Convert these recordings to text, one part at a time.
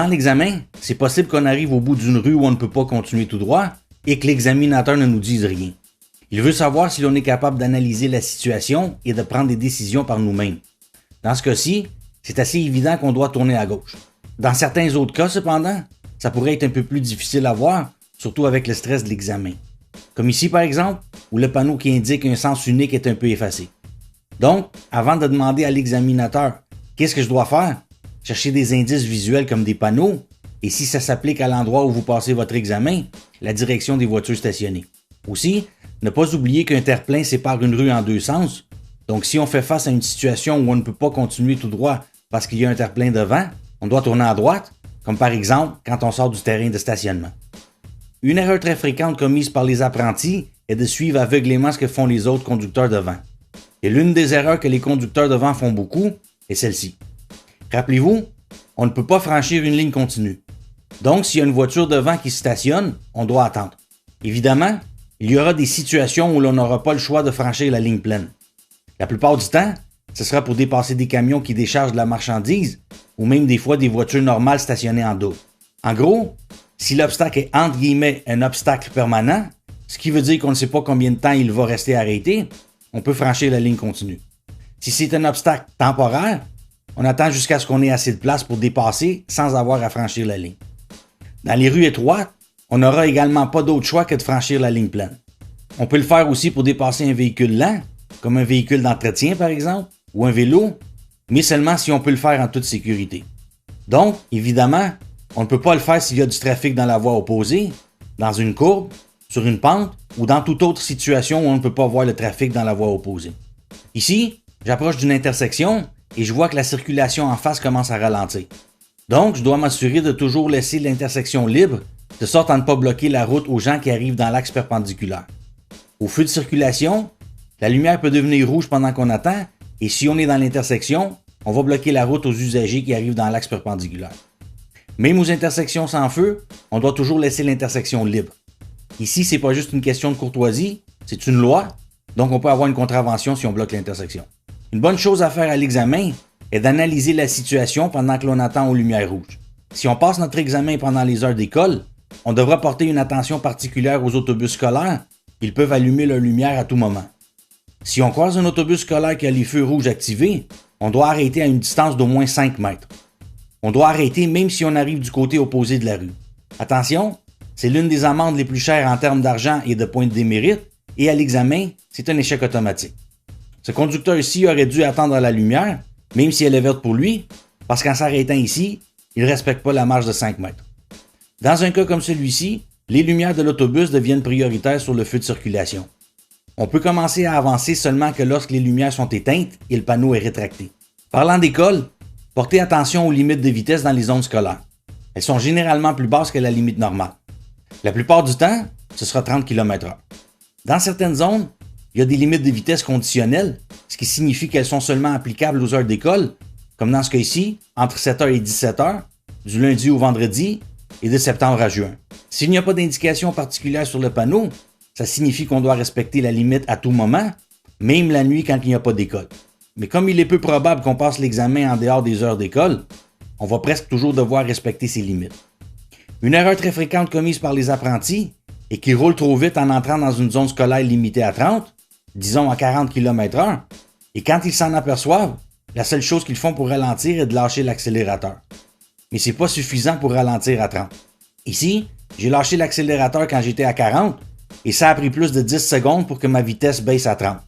Pendant l'examen, c'est possible qu'on arrive au bout d'une rue où on ne peut pas continuer tout droit et que l'examinateur ne nous dise rien. Il veut savoir si l'on est capable d'analyser la situation et de prendre des décisions par nous-mêmes. Dans ce cas-ci, c'est assez évident qu'on doit tourner à gauche. Dans certains autres cas, cependant, ça pourrait être un peu plus difficile à voir, surtout avec le stress de l'examen. Comme ici, par exemple, où le panneau qui indique un sens unique est un peu effacé. Donc, avant de demander à l'examinateur « Qu'est-ce que je dois faire ?», cherchez des indices visuels comme des panneaux, et si ça s'applique à l'endroit où vous passez votre examen, la direction des voitures stationnées. Aussi, ne pas oublier qu'un terre-plein sépare une rue en deux sens, donc si on fait face à une situation où on ne peut pas continuer tout droit parce qu'il y a un terre-plein devant, on doit tourner à droite, comme par exemple quand on sort du terrain de stationnement. Une erreur très fréquente commise par les apprentis est de suivre aveuglément ce que font les autres conducteurs devant. Et l'une des erreurs que les conducteurs devant font beaucoup est celle-ci. Rappelez-vous, on ne peut pas franchir une ligne continue. Donc, s'il y a une voiture devant qui stationne, on doit attendre. Évidemment, il y aura des situations où l'on n'aura pas le choix de franchir la ligne pleine. La plupart du temps, ce sera pour dépasser des camions qui déchargent de la marchandise ou même des fois des voitures normales stationnées en double. En gros, si l'obstacle est entre guillemets un obstacle permanent, ce qui veut dire qu'on ne sait pas combien de temps il va rester arrêté, on peut franchir la ligne continue. Si c'est un obstacle temporaire, on attend jusqu'à ce qu'on ait assez de place pour dépasser sans avoir à franchir la ligne. Dans les rues étroites, on n'aura également pas d'autre choix que de franchir la ligne pleine. On peut le faire aussi pour dépasser un véhicule lent, comme un véhicule d'entretien par exemple, ou un vélo, mais seulement si on peut le faire en toute sécurité. Donc, évidemment, on ne peut pas le faire s'il y a du trafic dans la voie opposée, dans une courbe, sur une pente ou dans toute autre situation où on ne peut pas voir le trafic dans la voie opposée. Ici, j'approche d'une intersection et je vois que la circulation en face commence à ralentir. Donc, je dois m'assurer de toujours laisser l'intersection libre, de sorte à ne pas bloquer la route aux gens qui arrivent dans l'axe perpendiculaire. Au feu de circulation, la lumière peut devenir rouge pendant qu'on attend, et si on est dans l'intersection, on va bloquer la route aux usagers qui arrivent dans l'axe perpendiculaire. Même aux intersections sans feu, on doit toujours laisser l'intersection libre. Ici, c'est pas juste une question de courtoisie, c'est une loi, donc on peut avoir une contravention si on bloque l'intersection. Une bonne chose à faire à l'examen est d'analyser la situation pendant que l'on attend aux lumières rouges. Si on passe notre examen pendant les heures d'école, on devra porter une attention particulière aux autobus scolaires, ils peuvent allumer leur lumière à tout moment. Si on croise un autobus scolaire qui a les feux rouges activés, on doit arrêter à une distance d'au moins 5 mètres. On doit arrêter même si on arrive du côté opposé de la rue. Attention, c'est l'une des amendes les plus chères en termes d'argent et de points de démérite, et à l'examen, c'est un échec automatique. Ce conducteur ici aurait dû attendre à la lumière, même si elle est verte pour lui, parce qu'en s'arrêtant ici, il ne respecte pas la marge de 5 mètres. Dans un cas comme celui-ci, les lumières de l'autobus deviennent prioritaires sur le feu de circulation. On peut commencer à avancer seulement que lorsque les lumières sont éteintes et le panneau est rétracté. Parlant d'école, portez attention aux limites de vitesse dans les zones scolaires. Elles sont généralement plus basses que la limite normale. La plupart du temps, ce sera 30 km/h. Dans certaines zones, il y a des limites de vitesse conditionnelles, ce qui signifie qu'elles sont seulement applicables aux heures d'école, comme dans ce cas ici, entre 7h et 17h, du lundi au vendredi et de septembre à juin. S'il n'y a pas d'indication particulière sur le panneau, ça signifie qu'on doit respecter la limite à tout moment, même la nuit quand il n'y a pas d'école. Mais comme il est peu probable qu'on passe l'examen en dehors des heures d'école, on va presque toujours devoir respecter ces limites. Une erreur très fréquente commise par les apprentis est qu'ils roulent trop vite en entrant dans une zone scolaire limitée à 30, disons à 40 km/h, et quand ils s'en aperçoivent, la seule chose qu'ils font pour ralentir est de lâcher l'accélérateur. Mais c'est pas suffisant pour ralentir à 30. Ici, j'ai lâché l'accélérateur quand j'étais à 40, et ça a pris plus de 10 secondes pour que ma vitesse baisse à 30.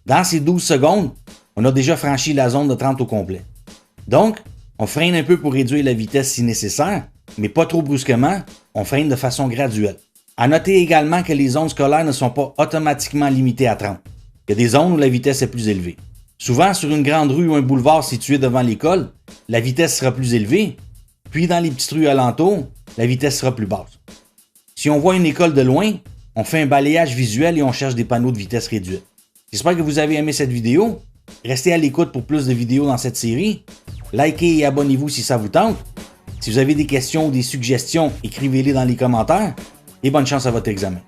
Dans ces 12 secondes, on a déjà franchi la zone de 30 au complet. Donc, on freine un peu pour réduire la vitesse si nécessaire, mais pas trop brusquement, on freine de façon graduelle. À noter également que les zones scolaires ne sont pas automatiquement limitées à 30. Il y a des zones où la vitesse est plus élevée. Souvent, sur une grande rue ou un boulevard situé devant l'école, la vitesse sera plus élevée, puis dans les petites rues alentours, la vitesse sera plus basse. Si on voit une école de loin, on fait un balayage visuel et on cherche des panneaux de vitesse réduite. J'espère que vous avez aimé cette vidéo. Restez à l'écoute pour plus de vidéos dans cette série. Likez et abonnez-vous si ça vous tente. Si vous avez des questions ou des suggestions, écrivez-les dans les commentaires. Et bonne chance à votre examen.